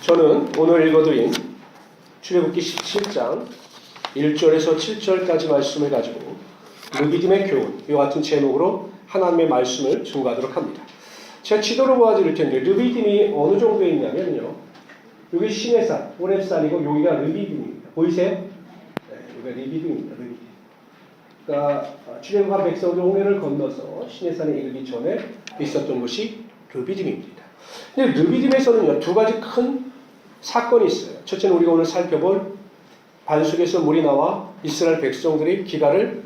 저는 오늘 읽어드린 출애굽기 17장 1절에서 7절까지 말씀을 가지고 르비딤의 교훈, 이와 같은 제목으로 하나님의 말씀을 증거하도록 합니다. 제가 지도를 보여드릴 텐데 르비딤이 어느 정도에 있냐면요, 여기 시내산, 호렙산이고 여기가 르비딤입니다. 보이세요? 네, 여기가 르비딤입니다. 르비딤. 그러니까 출애굽한 백성들 홍해를 건너서 시내산에 이르기 전에 있었던 곳이 르비딤입니다. 근데 르비딤에서는요, 두 가지 큰 사건이 있어요. 첫째는 우리가 오늘 살펴볼 반석에서 물이 나와 이스라엘 백성들이 기가를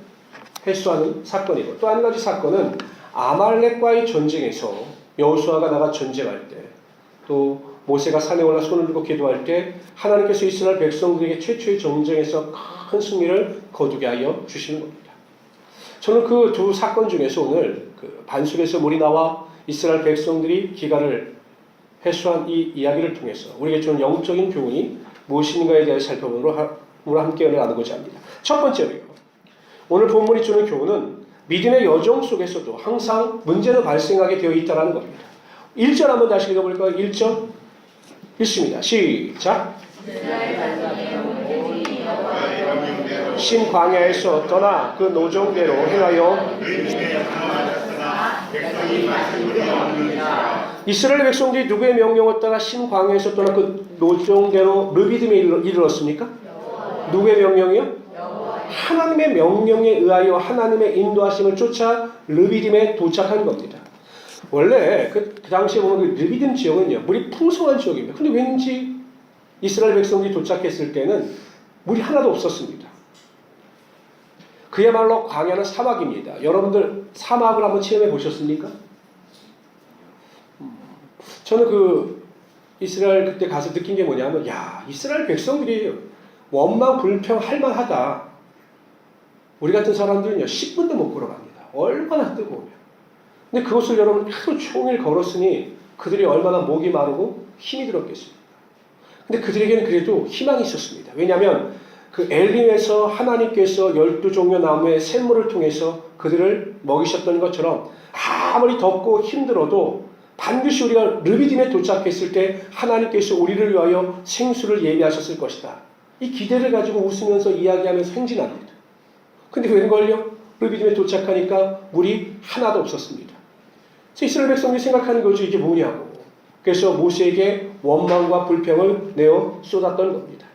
해소하는 사건이고, 또 한 가지 사건은 아말렉과의 전쟁에서 여호수아가 나가 전쟁할 때, 또 모세가 산에 올라 손을 들고 기도할 때 하나님께서 이스라엘 백성들에게 최초의 전쟁에서 큰 승리를 거두게 하여 주시는 겁니다. 저는 그 두 사건 중에서 오늘 그 반석에서 물이 나와 이스라엘 백성들이 기가를 해소한 이 이야기를 통해서 우리에게 주는 영적인 교훈이 무엇인가에 대해 살펴보므로 함께 나누고자 합니다. 첫 번째로요, 오늘 본문이 주는 교훈은 믿음의 여정 속에서도 항상 문제는 발생하게 되어 있다는 겁니다. 1절 한번 다시 읽어볼까요? 1절 읽습니다. 시작. 신 광야에서 떠나 그 노정대로 행하여 이스라엘 백성들이 누구의 명령을 따라 신 광야에서 떠나 그 노정대로 르비딤에 이르렀습니까? 누구의 명령이요? 하나님의 명령에 의하여 하나님의 인도하심을 쫓아 르비딤에 도착한 겁니다. 원래 그 당시에 보면 그 르비딤 지역은요, 물이 풍성한 지역입니다. 근데 왠지 이스라엘 백성들이 도착했을 때는 물이 하나도 없었습니다. 그야말로 광야는 사막입니다. 여러분들 사막을 한번 체험해 보셨습니까? 저는 그 이스라엘 그때 가서 느낀 게 뭐냐면, 야, 이스라엘 백성들이 원망 불평할 만하다. 우리 같은 사람들은요, 10분도 못 걸어갑니다. 얼마나 뜨거우면. 근데 그것을 여러분 하루 종일 걸었으니 그들이 얼마나 목이 마르고 힘이 들었겠습니까? 근데 그들에게는 그래도 희망이 있었습니다. 왜냐하면 그 엘림에서 하나님께서 12종류 나무의 샘물을 통해서 그들을 먹이셨던 것처럼 아무리 덥고 힘들어도 반드시 우리가 르비딤에 도착했을 때 하나님께서 우리를 위하여 생수를 예비하셨을 것이다. 이 기대를 가지고 웃으면서 이야기하면서 행진합니다. 근데 웬걸요? 르비딤에 도착하니까 물이 하나도 없었습니다. 그래서 이스라엘 백성들이 생각하는 거죠. 이게 뭐냐고. 그래서 모세에게 원망과 불평을 내어 쏟았던 겁니다.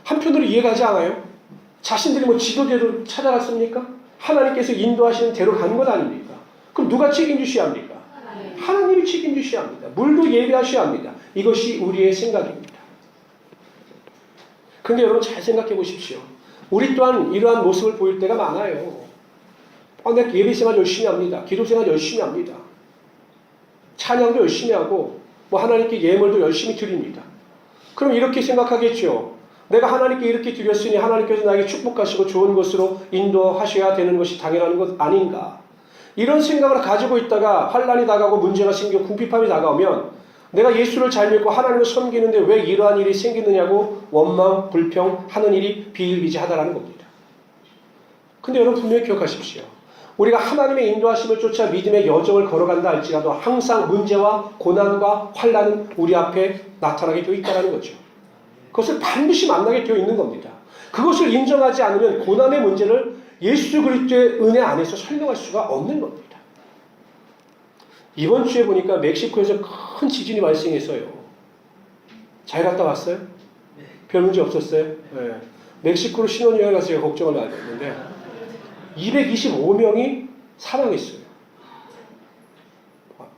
한편으로 이해가지 않아요? 자신들이 뭐 지도대로 찾아갔습니까? 하나님께서 인도하시는 대로 간 것 아닙니까? 그럼 누가 책임지셔야 합니까? 하나님이 책임지셔야 합니다. 물도 예비하셔야 합니다. 이것이 우리의 생각입니다. 그런데 여러분 잘 생각해 보십시오. 우리 또한 이러한 모습을 보일 때가 많아요. 내가 예배생활 열심히 합니다. 기도생활 열심히 합니다. 찬양도 열심히 하고 뭐 하나님께 예물도 열심히 드립니다. 그럼 이렇게 생각하겠죠. 내가 하나님께 이렇게 드렸으니 하나님께서 나에게 축복하시고 좋은 것으로 인도하셔야 되는 것이 당연한 것 아닌가. 이런 생각을 가지고 있다가 환난이 다가오고 문제가 생기고 궁핍함이 다가오면 내가 예수를 잘 믿고 하나님을 섬기는데 왜 이러한 일이 생기느냐고 원망, 불평하는 일이 비일비재하다라는 겁니다. 근데 여러분 분명히 기억하십시오. 우리가 하나님의 인도하심을 쫓아 믿음의 여정을 걸어간다 할지라도 항상 문제와 고난과 환난은 우리 앞에 나타나게 되어 있다는 거죠. 그것을 반드시 만나게 되어 있는 겁니다. 그것을 인정하지 않으면 고난의 문제를 예수 그리스도의 은혜 안에서 설명할 수가 없는 겁니다. 이번 주에 보니까 멕시코에서 큰 지진이 발생했어요. 잘 갔다 왔어요? 별 문제 없었어요? 네. 멕시코로 신혼여행 가서 제가 걱정을 많이 했는데 225명이 사망했어요.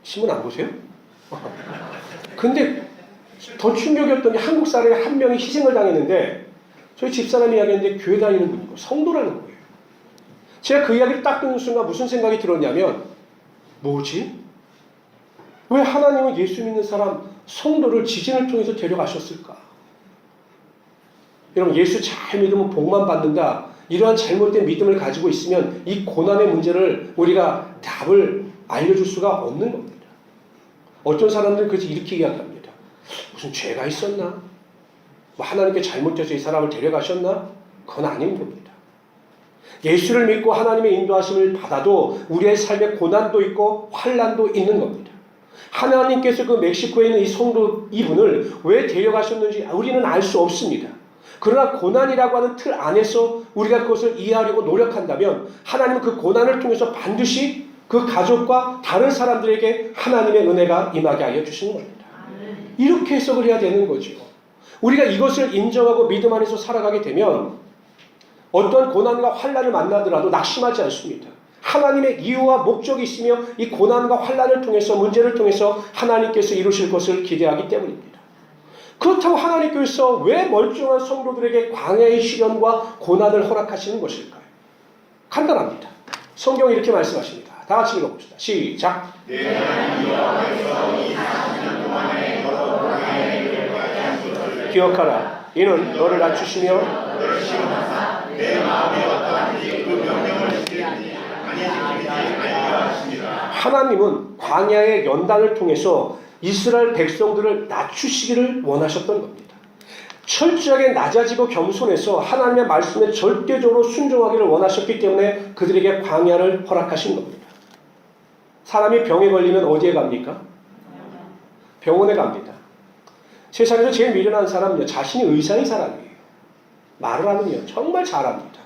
신문 안 보세요? 근데 더 충격이었던 게 한국 사람이 한 명이 희생을 당했는데 저희 집사람이 이야기했는데 교회 다니는 분이고 성도라는 거예요. 제가 그 이야기를 딱 듣는 순간 무슨 생각이 들었냐면, 뭐지? 왜 하나님은 예수 믿는 사람, 성도를 지진을 통해서 데려가셨을까? 여러분, 예수 잘 믿으면 복만 받는다. 이러한 잘못된 믿음을 가지고 있으면 이 고난의 문제를 우리가 답을 알려줄 수가 없는 겁니다. 어떤 사람들은 그래서 이렇게 이야기합니다. 무슨 죄가 있었나? 뭐 하나님께 잘못해서 이 사람을 데려가셨나? 그건 아닌 겁니다. 예수를 믿고 하나님의 인도하심을 받아도 우리의 삶에 고난도 있고 환난도 있는 겁니다. 하나님께서 그 멕시코에 있는 이 성도 이분을 왜 데려가셨는지 우리는 알 수 없습니다. 그러나 고난이라고 하는 틀 안에서 우리가 그것을 이해하려고 노력한다면 하나님은 그 고난을 통해서 반드시 그 가족과 다른 사람들에게 하나님의 은혜가 임하게 하여 주시는 겁니다. 이렇게 해석을 해야 되는 거죠. 우리가 이것을 인정하고 믿음 안에서 살아가게 되면 어떤 고난과 환난을 만나더라도 낙심하지 않습니다. 하나님의 이유와 목적이 있으며 이 고난과 환난을 통해서 문제를 통해서 하나님께서 이루실 것을 기대하기 때문입니다. 그렇다고 하나님께서 왜 멀쩡한 성도들에게 광야의 시련과 고난을 허락하시는 것일까요? 간단합니다. 성경이 이렇게 말씀하십니다. 다 같이 읽어봅시다. 시작. 기억하라. 이는 너를 낮추시며 내 마음이 어떠한지 그 명령을 지키지 아니하십니다. 하나님은 광야의 연단을 통해서 이스라엘 백성들을 낮추시기를 원하셨던 겁니다. 철저하게 낮아지고 겸손해서 하나님의 말씀에 절대적으로 순종하기를 원하셨기 때문에 그들에게 광야를 허락하신 겁니다. 사람이 병에 걸리면 어디에 갑니까? 병원에 갑니다. 세상에서 제일 미련한 사람은요, 자신이 의사인 사람이에요. 말을 하면요, 정말 잘합니다.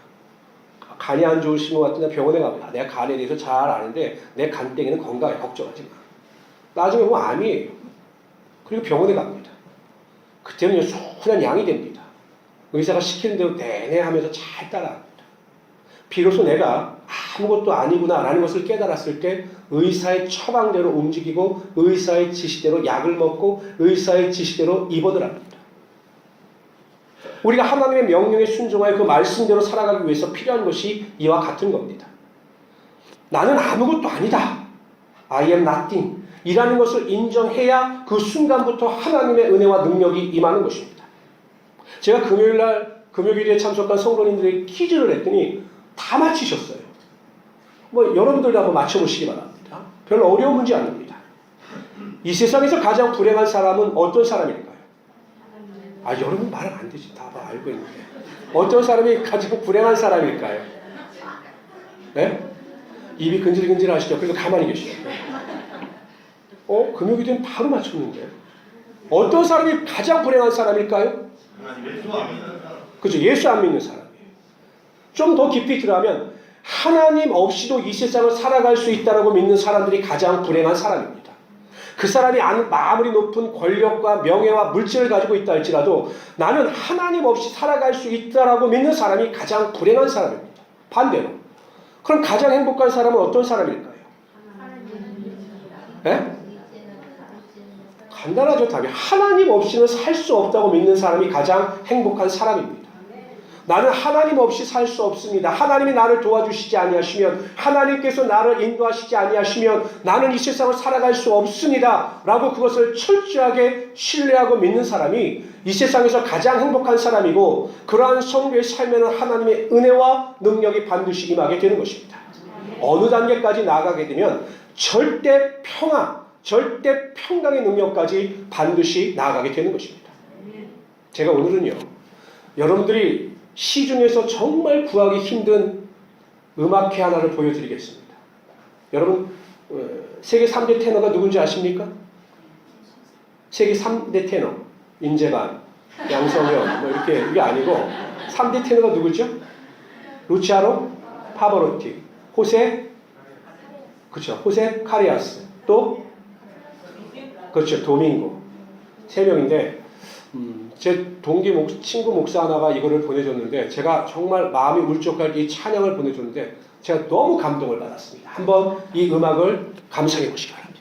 간이 안 좋으신 것 같은데 병원에 가면 내가 간에 대해서 잘 아는데 내 간땡이는 건강해. 걱정하지 마. 나중에 보면 암이에요. 그리고 병원에 갑니다. 그때는 순한 양이 됩니다. 의사가 시키는 대로 내내 하면서 잘 따라합니다. 비로소 내가 아무것도 아니구나 라는 것을 깨달았을 때 의사의 처방대로 움직이고 의사의 지시대로 약을 먹고 의사의 지시대로 입원을 합니다. 우리가 하나님의 명령에 순종하여 그 말씀대로 살아가기 위해서 필요한 것이 이와 같은 겁니다. 나는 아무것도 아니다. I am nothing. 이라는 것을 인정해야 그 순간부터 하나님의 은혜와 능력이 임하는 것입니다. 제가 금요일에 참석한 성도님들에게 퀴즈를 했더니 다 맞히셨어요. 여러분들도 한번 맞춰보시기 바랍니다. 별로 어려운 문제 아닙니다. 이 세상에서 가장 불행한 사람은 어떤 사람일까요? 여러분 말은 안 되지. 다 알고 있는데. 어떤 사람이 가장 불행한 사람일까요? 네? 입이 근질근질 하시죠? 그래서 가만히 계시죠. 금요일에는 바로 맞췄는데. 어떤 사람이 가장 불행한 사람일까요? 그렇죠. 예수 안 믿는 사람이에요. 좀 더 깊이 들어가면 하나님 없이도 이 세상을 살아갈 수 있다고 믿는 사람들이 가장 불행한 사람입니다. 그 사람이 아무리 높은 권력과 명예와 물질을 가지고 있다 할지라도 나는 하나님 없이 살아갈 수 있다고 믿는 사람이 가장 불행한 사람입니다. 반대로. 그럼 가장 행복한 사람은 어떤 사람일까요? 네? 간단하죠. 답이. 하나님 없이는 살 수 없다고 믿는 사람이 가장 행복한 사람입니다. 나는 하나님 없이 살 수 없습니다. 하나님이 나를 도와주시지 아니하시면, 하나님께서 나를 인도하시지 아니하시면 나는 이 세상을 살아갈 수 없습니다. 라고 그것을 철저하게 신뢰하고 믿는 사람이 이 세상에서 가장 행복한 사람이고, 그러한 성도의 삶에는 하나님의 은혜와 능력이 반드시 임하게 되는 것입니다. 어느 단계까지 나아가게 되면 절대 평화, 절대 평강의 능력까지 반드시 나아가게 되는 것입니다. 제가 오늘은요, 여러분들이 시중에서 정말 구하기 힘든 음악회 하나를 보여드리겠습니다. 여러분, 세계 3대 테너가 누군지 아십니까? 세계 3대 테너. 임재반, 양성현, 이렇게, 이게 아니고, 3대 테너가 누구죠? 루치아노 파바로티, 호세 카리아스, 또, 그렇죠, 도밍고. 3명인데, 제 친구 목사 하나가 이거를 보내줬는데 제가 정말 마음이 울적할 이 찬양을 보내줬는데 제가 너무 감동을 받았습니다. 한번 이 음악을 감상해 보시기 바랍니다.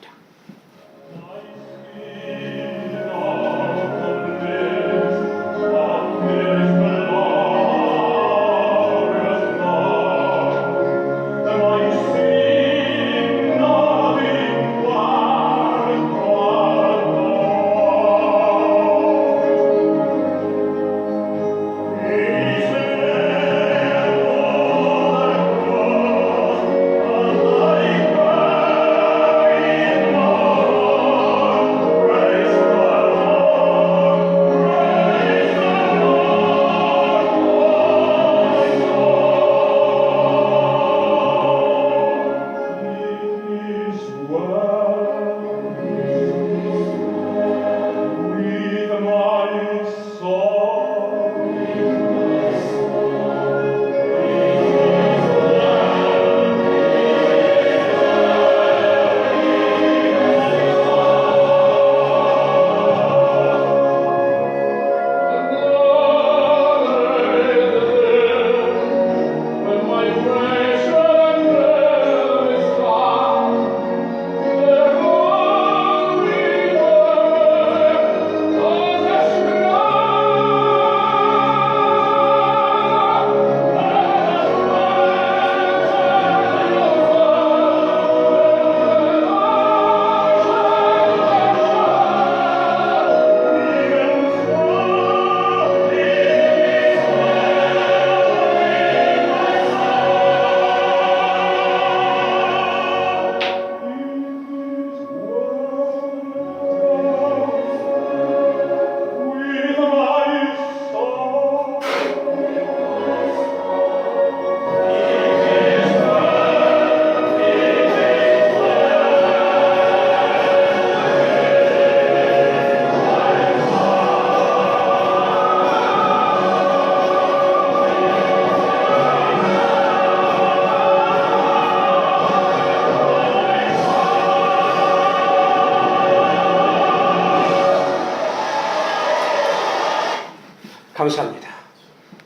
감사합니다.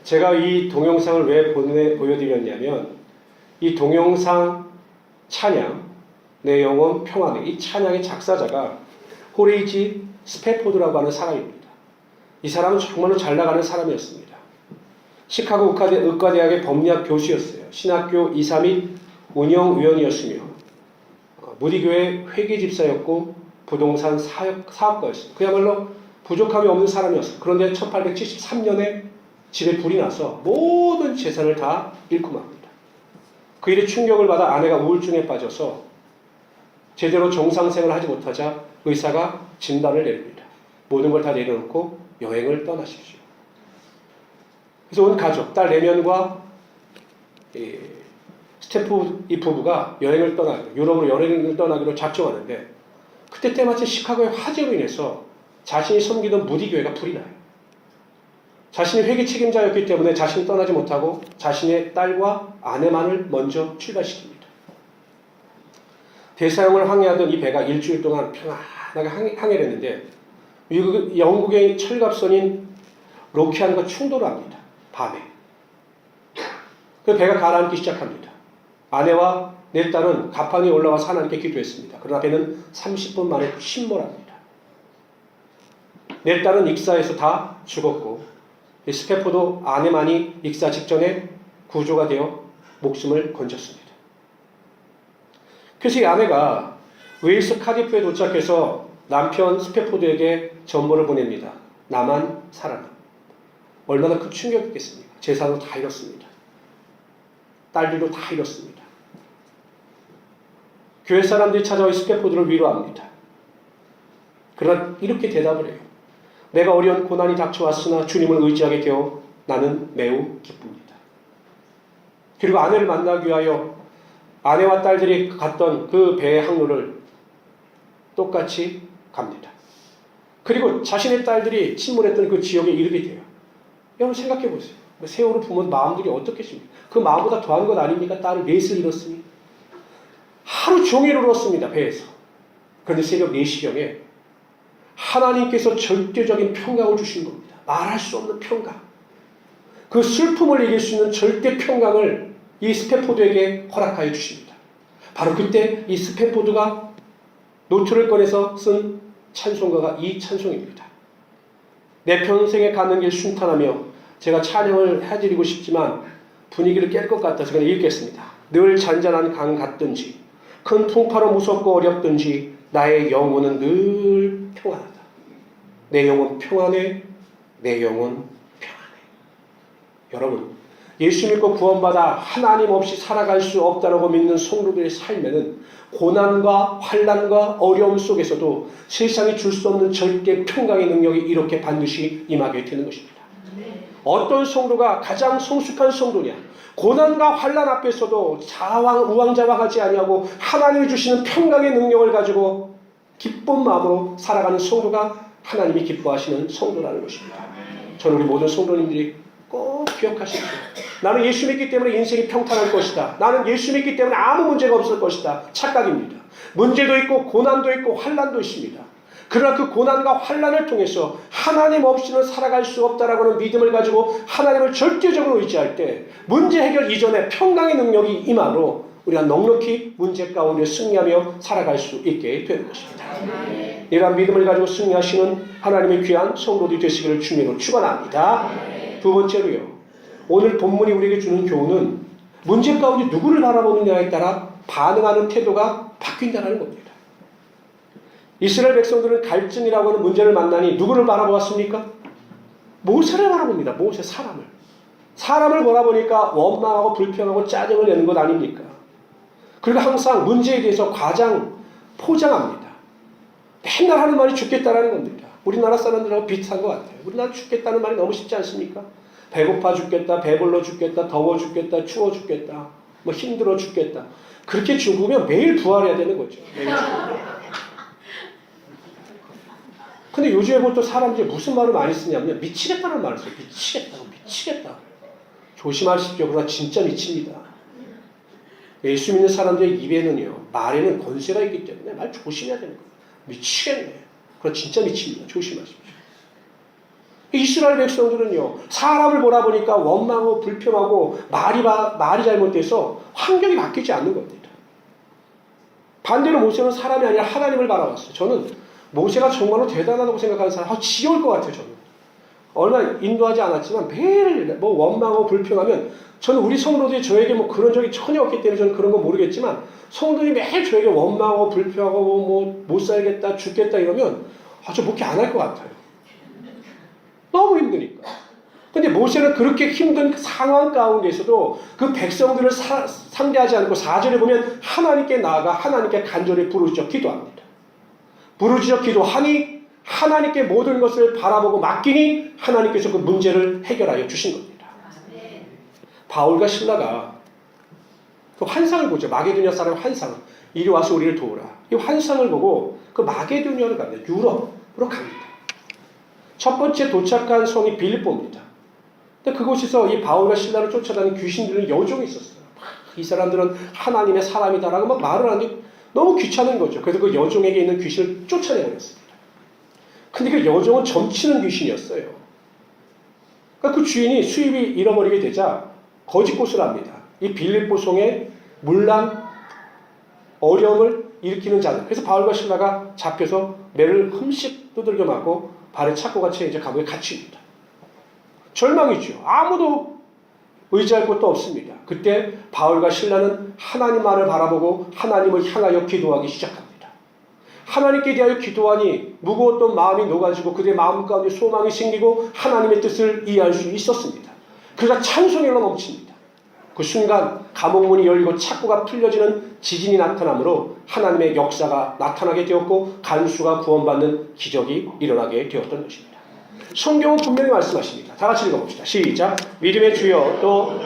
제가 이 동영상을 왜 보여드렸냐면 이 동영상 찬양 내 영혼 평안해 이 찬양의 작사자가 호레이지 스패포드라고 하는 사람입니다. 이 사람은 정말로 잘 나가는 사람이었습니다. 시카고 의과대학의 법리학 교수였어요. 신학교 이사 및 운영위원이었으며 무디교회 회계집사였고 부동산 사업가였습니다. 그야말로 부족함이 없는 사람이었어요. 그런데 1873년에 집에 불이 나서 모든 재산을 다 잃고 맙니다. 그 일에 충격을 받아 아내가 우울증에 빠져서 제대로 정상생활을 하지 못하자 의사가 진단을 내립니다. 모든 걸 다 내려놓고 여행을 떠나십시오. 그래서 온 가족, 딸 4명과 스태프 이 부부가 여행을 떠나기로, 유럽으로 여행을 떠나기로 작정하는데 그때 때마침 시카고의 화재로 인해서 자신이 섬기던 무디교회가 불이 나요. 자신이 회계 책임자였기 때문에 자신이 떠나지 못하고 자신의 딸과 아내만을 먼저 출발시킵니다. 대서양을 항해하던 이 배가 일주일 동안 평안하게 항해를 했는데 영국의 철갑선인 로키안과 충돌을 합니다. 밤에. 그 배가 가라앉기 시작합니다. 아내와 내 딸은 가판에 올라와서 하나님께 기도했습니다. 그러나 배는 30분 만에 침몰합니다. 내 딸은 익사에서 다 죽었고 스패포드 아내만이 익사 직전에 구조가 되어 목숨을 건졌습니다. 그래서 이 아내가 웨일스 카디프에 도착해서 남편 스패포드에게 전보를 보냅니다. 나만 살아남. 얼마나 큰 충격이겠습니까? 재산도 다 잃었습니다. 딸들도 다 잃었습니다. 교회 사람들이 찾아와 스패포드를 위로합니다. 그러나 이렇게 대답을 해요. 내가 어려운 고난이 닥쳐왔으나 주님을 의지하게 되어 나는 매우 기쁩니다. 그리고 아내를 만나기 위하여 아내와 딸들이 갔던 그 배의 항로를 똑같이 갑니다. 그리고 자신의 딸들이 침몰했던 그 지역에 이르게 돼요. 여러분 생각해 보세요. 세월을 보면 마음들이 어떻겠습니까? 그 마음보다 더한 것 아닙니까? 딸을 넷을 잃었으니. 하루 종일 울었습니다. 배에서. 그런데 새벽 4시경에 하나님께서 절대적인 평강을 주신 겁니다. 말할 수 없는 평강. 그 슬픔을 이길 수 있는 절대 평강을 이 스패포드에게 허락하여 주십니다. 바로 그때 이 스패포드가 노트를 꺼내서 쓴 찬송가가 이 찬송입니다. 내 평생에 가는 길 순탄하며 제가 찬양을 해드리고 싶지만 분위기를 깰 것 같아서 그냥 읽겠습니다. 늘 잔잔한 강 같든지 큰 풍파로 무섭고 어렵든지 나의 영혼은 늘 평안하다. 내 영혼 평안해. 내 영혼 평안해. 여러분, 예수 믿고 구원받아 하나님 없이 살아갈 수 없다고 믿는 성도들의 삶에는 고난과 환난과 어려움 속에서도 세상이 줄 수 없는 절대 평강의 능력이 이렇게 반드시 임하게 되는 것입니다. 어떤 성도가 가장 성숙한 성도냐? 고난과 환난 앞에서도 우왕좌왕하지 아니하고 하나님이 주시는 평강의 능력을 가지고 기쁜 마음으로 살아가는 성도가 하나님이 기뻐하시는 성도라는 것입니다. 저는 우리 모든 성도님들이 꼭 기억하십시오. 나는 예수 믿기 때문에 인생이 평탄할 것이다. 나는 예수 믿기 때문에 아무 문제가 없을 것이다. 착각입니다. 문제도 있고 고난도 있고 환난도 있습니다. 그러나 그 고난과 환난을 통해서 하나님 없이는 살아갈 수 없다라고 하는 믿음을 가지고 하나님을 절대적으로 의지할 때 문제 해결 이전에 평강의 능력이 임하로 우리가 넉넉히 문제 가운데 승리하며 살아갈 수 있게 되는 것입니다. 이러한 믿음을 가지고 승리하시는 하나님의 귀한 성도들이 되시기를 주님으로 축원합니다. 두 번째로요. 오늘 본문이 우리에게 주는 교훈은 문제 가운데 누구를 바라보느냐에 따라 반응하는 태도가 바뀐다는 겁니다. 이스라엘 백성들은 갈증이라고 하는 문제를 만나니 누구를 바라보았습니까? 모세를 바라봅니다. 모세 사람을. 사람을 바라보니까 원망하고 불평하고 짜증을 내는 것 아닙니까? 그리고 항상 문제에 대해서 포장합니다. 맨날 하는 말이 죽겠다라는 겁니다. 우리나라 사람들하고 비슷한 것 같아요. 우리나라 죽겠다는 말이 너무 쉽지 않습니까? 배고파 죽겠다, 배불러 죽겠다, 더워 죽겠다, 추워 죽겠다, 뭐 힘들어 죽겠다. 그렇게 죽으면 매일 부활해야 되는 거죠. 매일 죽으면. 근데 요즘에 보통 사람들이 무슨 말을 많이 쓰냐면 미치겠다는 말을 써요. 미치겠다. 조심하십시오. 그러나 진짜 미칩니다. 예수 믿는 사람들의 입에는요, 말에는 권세가 있기 때문에 말 조심해야 되는 거예요. 미치겠네. 그러나 진짜 미칩니다. 조심하십시오. 이스라엘 백성들은요, 사람을 몰아보니까 원망하고 불평하고 말이 잘못돼서 환경이 바뀌지 않는 겁니다. 반대로 모세는 사람이 아니라 하나님을 바라봤어요. 저는 모세가 정말로 대단하다고 생각하는 사람, 지겨울 것 같아요, 저는. 얼마 인도하지 않았지만 매일 뭐 원망하고 불평하면, 저는 우리 성도들이 저에게 뭐 그런 적이 전혀 없기 때문에 저는 그런 거 모르겠지만, 성도들이 매일 저에게 원망하고 불평하고 뭐 못 살겠다, 죽겠다 이러면 저 목회 안 할 것 같아요. 너무 힘드니까. 근데 모세는 그렇게 힘든 상황 가운데서도 그 백성들을 상대하지 않고 4절에 보면 하나님께 나아가 하나님께 간절히 부르짖어 기도합니다. 부르짖어 기도하니 하나님께 모든 것을 바라보고 맡기니 하나님께서 그 문제를 해결하여 주신 겁니다. 바울과 실라가 그 환상을 보죠. 마게도냐 사람 환상. 이리 와서 우리를 도우라. 이 환상을 보고 그 마게도냐로 갑니다. 유럽으로 갑니다. 첫 번째 도착한 성이 빌립보입니다. 근데 그곳에서 이 바울과 실라를 쫓아다니는 귀신들은 여종이 있었어요. 이 사람들은 하나님의 사람이다라고 막 말을 하니 너무 귀찮은 거죠. 그래서 그 여종에게 있는 귀신을 쫓아내버렸습니다. 근데 그 여종은 점치는 귀신이었어요. 그러니까 그 주인이 수입이 잃어버리게 되자 거짓곳을 합니다. 이 빌립보 성에 문란, 어려움을 일으키는 자들. 그래서 바울과 실라가 잡혀서 매를 흠씩 두들겨 맞고 발에 차고 같이 이제 감옥에 갇힙니다. 절망이죠. 아무도 의지할 곳도 없습니다. 그때 바울과 실라는 하나님 말을 바라보고 하나님을 향하여 기도하기 시작합니다. 하나님께 대하여 기도하니 무거웠던 마음이 녹아지고 그들의 마음 가운데 소망이 생기고 하나님의 뜻을 이해할 수 있었습니다. 그러자 찬송으로 넘칩니다. 그 순간 감옥문이 열리고 착고가 풀려지는 지진이 나타나므로 하나님의 역사가 나타나게 되었고 간수가 구원받는 기적이 일어나게 되었던 것입니다. 성경은 분명히 말씀하십니다. 다 같이 읽어봅시다. 시작. 믿음의 주여 또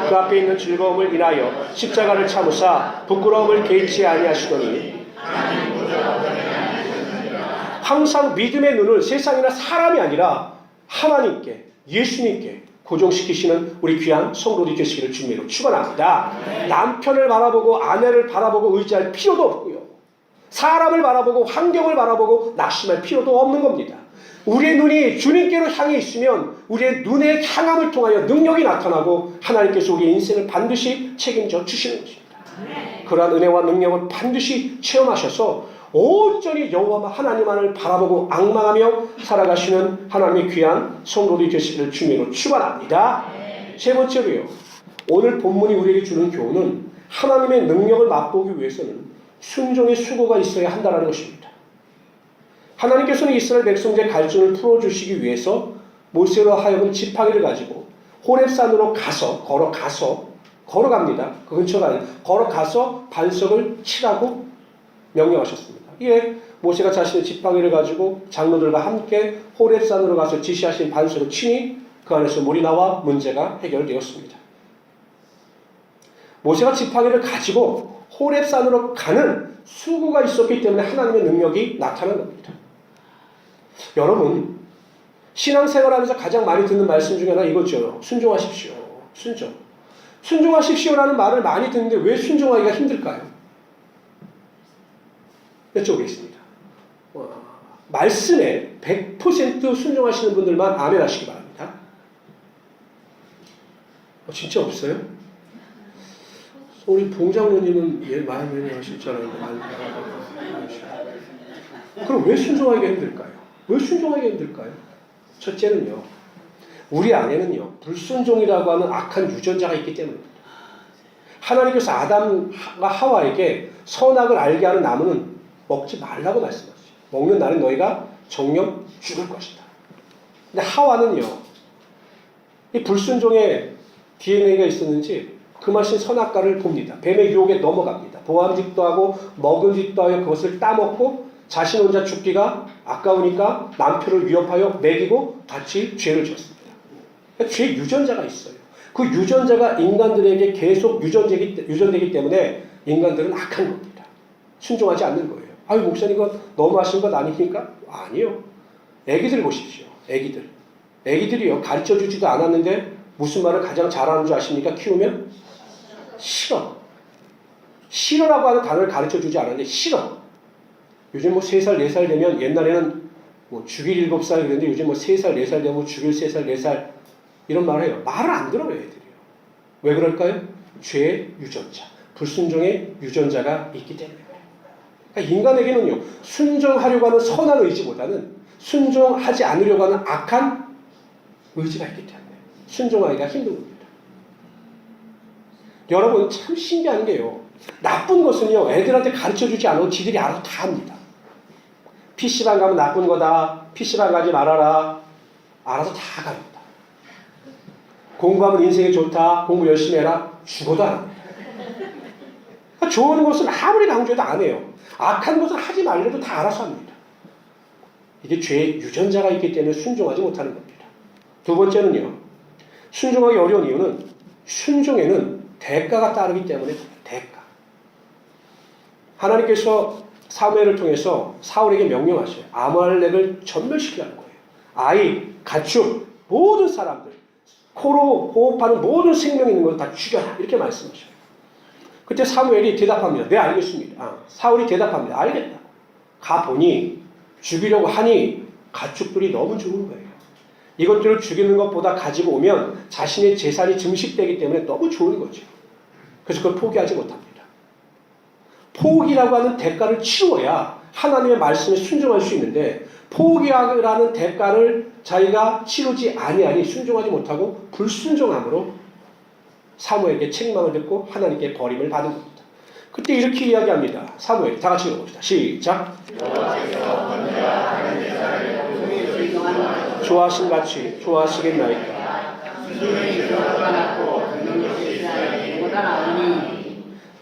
그 앞에 있는 즐거움을 인하여 십자가를 참으사 부끄러움을 개의치 아니하시더니, 항상 믿음의 눈을 세상이나 사람이 아니라 하나님께, 예수님께 고정시키시는 우리 귀한 성도들이 되시기를 주님으로 축원합니다. 남편을 바라보고 아내를 바라보고 의지할 필요도 없고요. 사람을 바라보고 환경을 바라보고 낙심할 필요도 없는 겁니다. 우리의 눈이 주님께로 향해 있으면 우리의 눈의 향함을 통하여 능력이 나타나고 하나님께서 우리의 인생을 반드시 책임져 주시는 것입니다. 그러한 은혜와 능력을 반드시 체험하셔서 온전히 여호와 하나님만을 바라보고 앙망하며 살아가시는 하나님의 귀한 성도들이 되시기를 주님으로 축원합니다. 세 번째로요. 오늘 본문이 우리에게 주는 교훈은 하나님의 능력을 맛보기 위해서는 순종의 수고가 있어야 한다는 것입니다. 하나님께서는 이스라엘 백성들의 갈증을 풀어주시기 위해서 모세로 하여금 지팡이를 가지고 호렙산으로 걸어갑니다. 그 근처가 아니라 걸어가서 반석을 치라고 명령하셨습니다. 이에 모세가 자신의 지팡이를 가지고 장로들과 함께 호렙산으로 가서 지시하신 반석을 치니 그 안에서 물이 나와 문제가 해결되었습니다. 모세가 지팡이를 가지고 호렙산으로 가는 수고가 있었기 때문에 하나님의 능력이 나타난 겁니다. 여러분, 신앙생활하면서 가장 많이 듣는 말씀 중에 하나 이거죠. 순종하십시오. 순종하십시오라는 말을 많이 듣는데 왜 순종하기가 힘들까요? 여쭤보겠습니다. 말씀에 100% 순종하시는 분들만 아멘 하시기 바랍니다. 진짜 없어요? 우리 봉장로님은 많이 하실 줄 알았는데 많이 하시고. 그럼 왜 순종하기가 힘들까요? 왜 순종하기가 힘들까요? 첫째는요, 우리 안에는요 불순종이라고 하는 악한 유전자가 있기 때문입니다. 하나님께서 아담과 하와에게 선악을 알게 하는 나무는 먹지 말라고 말씀하셨어요. 먹는 날은 너희가 정령 죽을 것이다. 근데 하와는요, 이 불순종의 DNA가 있었는지 그 맛인 선악과를 봅니다. 뱀의 유혹에 넘어갑니다. 보암 짓도 하고 먹은 짓도 하여 그것을 따먹고 자신 혼자 죽기가 아까우니까 남편을 위협하여 먹이고 같이 죄를 지었습니다. 죄 유전자가 있어요. 그 유전자가 인간들에게 계속 유전되기 때문에 인간들은 악한 겁니다. 순종하지 않는 거예요. 아유, 목사님 이거 너무 하신 것 아닙니까? 아니요. 애기들 보십시오. 애기들이요 가르쳐주지도 않았는데 무슨 말을 가장 잘하는 줄 아십니까? 키우면? 싫어라고 하는 단어를 가르쳐주지 않았는데 싫어. 요즘 3살, 4살 되면 옛날에는 뭐 죽일 7살 그랬는데 요즘 뭐 3살, 4살 되면 죽일 3살, 4살 이런 말을 해요. 말을 안 들어요, 애들이요. 왜 그럴까요? 죄의 유전자, 불순종의 유전자가 있기 때문에. 그러니까 인간에게는요, 순종하려고 하는 선한 의지보다는 순종하지 않으려고 하는 악한 의지가 있기 때문에 순종하기가 힘든 겁니다. 여러분 참 신기한 게요. 나쁜 것은요, 애들한테 가르쳐주지 않아도 지들이 알아서 다 합니다. PC방 가면 나쁜 거다. PC방 가지 말아라. 알아서 다 갑니다. 공부하면 인생이 좋다. 공부 열심히 해라. 죽어도 안 합니다. 그러니까 좋은 것은 아무리 강조해도 안 해요. 악한 것은 하지 말래도 다 알아서 합니다. 이게 죄의 유전자가 있기 때문에 순종하지 못하는 겁니다. 두 번째는요. 순종하기 어려운 이유는 순종에는 대가가 따르기 때문에 대가. 하나님께서 사무엘을 통해서 사울에게 명령하셔요. 아말렉을 전멸시키라는 거예요. 아이, 가축, 모든 사람들, 코로 호흡하는 모든 생명 있는 것 다 죽여라. 이렇게 말씀하셔요. 그때 사무엘이 대답합니다. 네, 알겠습니다. 사울이 대답합니다. 알겠다. 가보니 죽이려고 하니 가축들이 너무 죽은 거예요. 이것들을 죽이는 것보다 가지고 오면 자신의 재산이 증식되기 때문에 너무 좋은 거죠. 그래서 그걸 포기하지 못합니다. 포기라고 하는 대가를 치러야 하나님의 말씀에 순종할 수 있는데 포기하라는 대가를 자기가 치르지 아니하니 순종하지 못하고 불순종함으로 사무엘에게 책망을 듣고 하나님께 버림을 받은 겁니다. 그때 이렇게 이야기합니다. 사무엘 다 같이 읽어봅시다. 시작. 좋아하신같이 좋아하시겠나이까.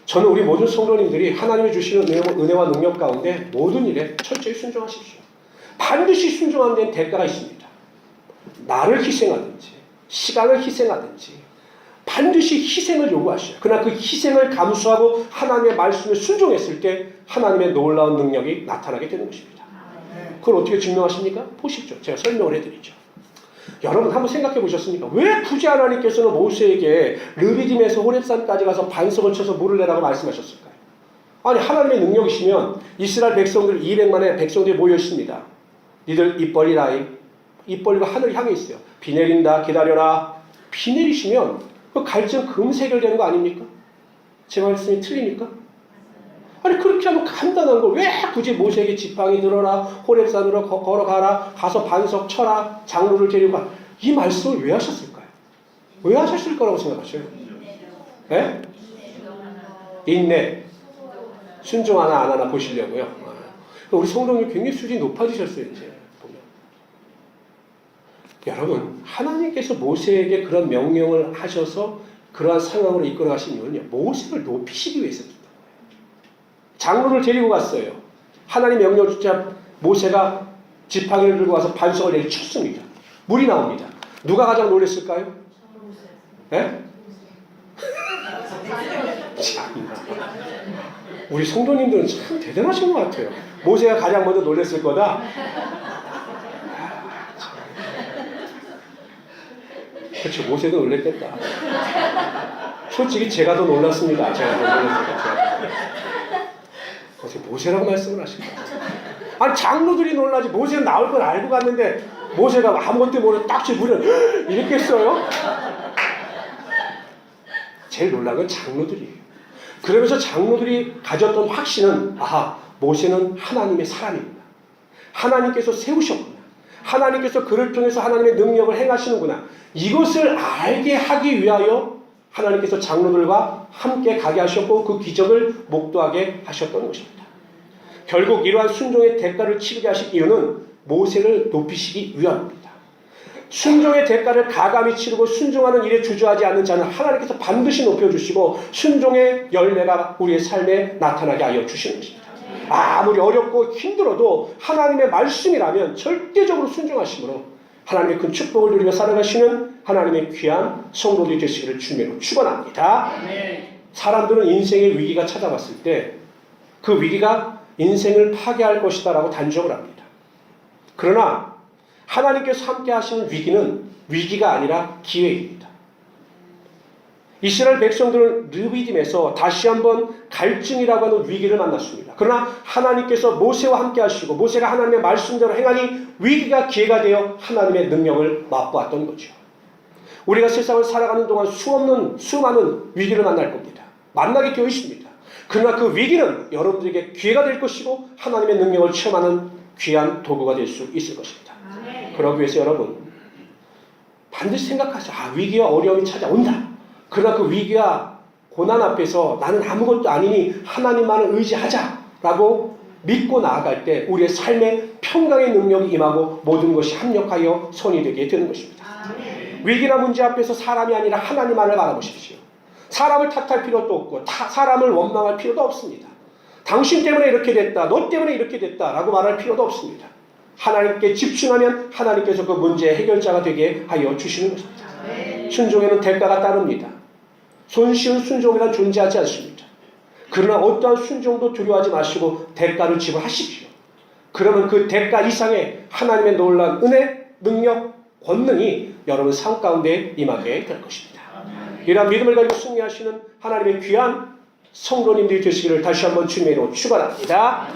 저는 우리 모든 성도님들이 하나님이 주시는 은혜와 능력 가운데 모든 일에 철저히 순종하십시오. 반드시 순종하는 데는 대가가 있습니다. 나를 희생하든지 시간을 희생하든지 반드시 희생을 요구하셔요. 그러나 그 희생을 감수하고 하나님의 말씀에 순종했을 때 하나님의 놀라운 능력이 나타나게 되는 것입니다. 그걸 어떻게 증명하십니까? 보십시오. 제가 설명을 해드리죠. 여러분 한번 생각해 보셨습니까? 왜 굳이 하나님께서는 모세에게 르비딤에서 호렙산까지 가서 반석을 쳐서 물을 내라고 말씀하셨을까요? 아니 하나님의 능력이시면 이스라엘 백성들 200만의 백성들이 모여 있습니다. 니들 입 벌리라. 입 벌리고 하늘 향해 있어요. 비 내린다. 기다려라. 비 내리시면 그 갈증 금세 해결되는 거 아닙니까? 제 말씀이 틀립니까? 아니 그렇게 하면 간단한 걸 왜 굳이 모세에게 지팡이 들어라, 호렙산으로 걸어가라, 가서 반석 쳐라, 장로를 데리고 가. 이 말씀을 왜 하셨을까요? 왜 하셨을 거라고 생각하셔요? 네? 인내. 순종하나 안 하나 보시려고요. 우리 성도님 굉장히 수준이 높아지셨어요. 이제 보면. 여러분 하나님께서 모세에게 그런 명령을 하셔서 그러한 상황으로 이끌어 가신 이유는요. 모세를 높이시기 위해서입니다. 장로를 데리고 갔어요. 하나님 명령 주자 모세가 지팡이를 들고 와서 반석을 내리쳤습니다. 물이 나옵니다. 누가 가장 놀랐을까요? 네? 우리 성도님들은 참 대단하신 것 같아요. 모세가 가장 먼저 놀랐을 거다. 그렇죠. 모세도 놀랬겠다. 솔직히 제가 더 놀랐습니다. 제가 더 놀랐습니다. 어떻게 모세라고 말씀을 하십니까? 아니 장로들이 놀라지 모세는 나올 걸 알고 갔는데 모세가 아무것도 모르는 딱지 물을 이렇게 했어요? 제일 놀란 건 장로들이에요. 그러면서 장로들이 가졌던 확신은 아하 모세는 하나님의 사람입니다. 하나님께서 세우셨구나. 하나님께서 그를 통해서 하나님의 능력을 행하시는구나. 이것을 알게 하기 위하여 하나님께서 장로들과 함께 가게 하셨고 그 기적을 목도하게 하셨던 것입니다. 결국 이러한 순종의 대가를 치르게 하신 이유는 모세를 높이시기 위함입니다. 순종의 대가를 가감히 치르고 순종하는 일에 주저하지 않는 자는 하나님께서 반드시 높여주시고 순종의 열매가 우리의 삶에 나타나게 하여 주시는 것입니다. 아무리 어렵고 힘들어도 하나님의 말씀이라면 절대적으로 순종하심으로 하나님의 큰 축복을 누리며 살아가시는 하나님의 귀한 성도들이 되시기를 주님으로 축원합니다. 사람들은 인생의 위기가 찾아왔을 때 그 위기가 인생을 파괴할 것이다 라고 단정을 합니다. 그러나 하나님께서 함께 하시는 위기는 위기가 아니라 기회입니다. 이스라엘 백성들은 르비딤에서 다시 한번 갈증이라고 하는 위기를 만났습니다. 그러나 하나님께서 모세와 함께 하시고 모세가 하나님의 말씀대로 행하니 위기가 기회가 되어 하나님의 능력을 맛보았던 거죠. 우리가 세상을 살아가는 동안 수많은 위기를 만날 겁니다. 만나게 되어 있습니다. 그러나 그 위기는 여러분들에게 기회가 될 것이고 하나님의 능력을 체험하는 귀한 도구가 될 수 있을 것입니다. 그러기 위해서 여러분 반드시 생각하세요. 위기와 어려움이 찾아온다. 그러나 그 위기와 고난 앞에서 나는 아무것도 아니니 하나님만을 의지하자라고 믿고 나아갈 때 우리의 삶에 평강의 능력이 임하고 모든 것이 합력하여 선이 되게 되는 것입니다. 위기나 문제 앞에서 사람이 아니라 하나님만을 바라보십시오. 사람을 탓할 필요도 없고 사람을 원망할 필요도 없습니다. 당신 때문에 이렇게 됐다, 너 때문에 이렇게 됐다라고 말할 필요도 없습니다. 하나님께 집중하면 하나님께서 그 문제의 해결자가 되게 하여 주시는 것입니다. 순종에는 대가가 따릅니다. 손쉬운 순종이란 존재하지 않습니다. 그러나 어떠한 순종도 두려워하지 마시고 대가를 지불하십시오. 그러면 그 대가 이상의 하나님의 놀라운 은혜, 능력, 권능이 여러분 삶 가운데 임하게 될 것입니다. 이러한 믿음을 가지고 승리하시는 하나님의 귀한 성도님들이 되시기를 다시 한번 주님의 이름으로 축원합니다.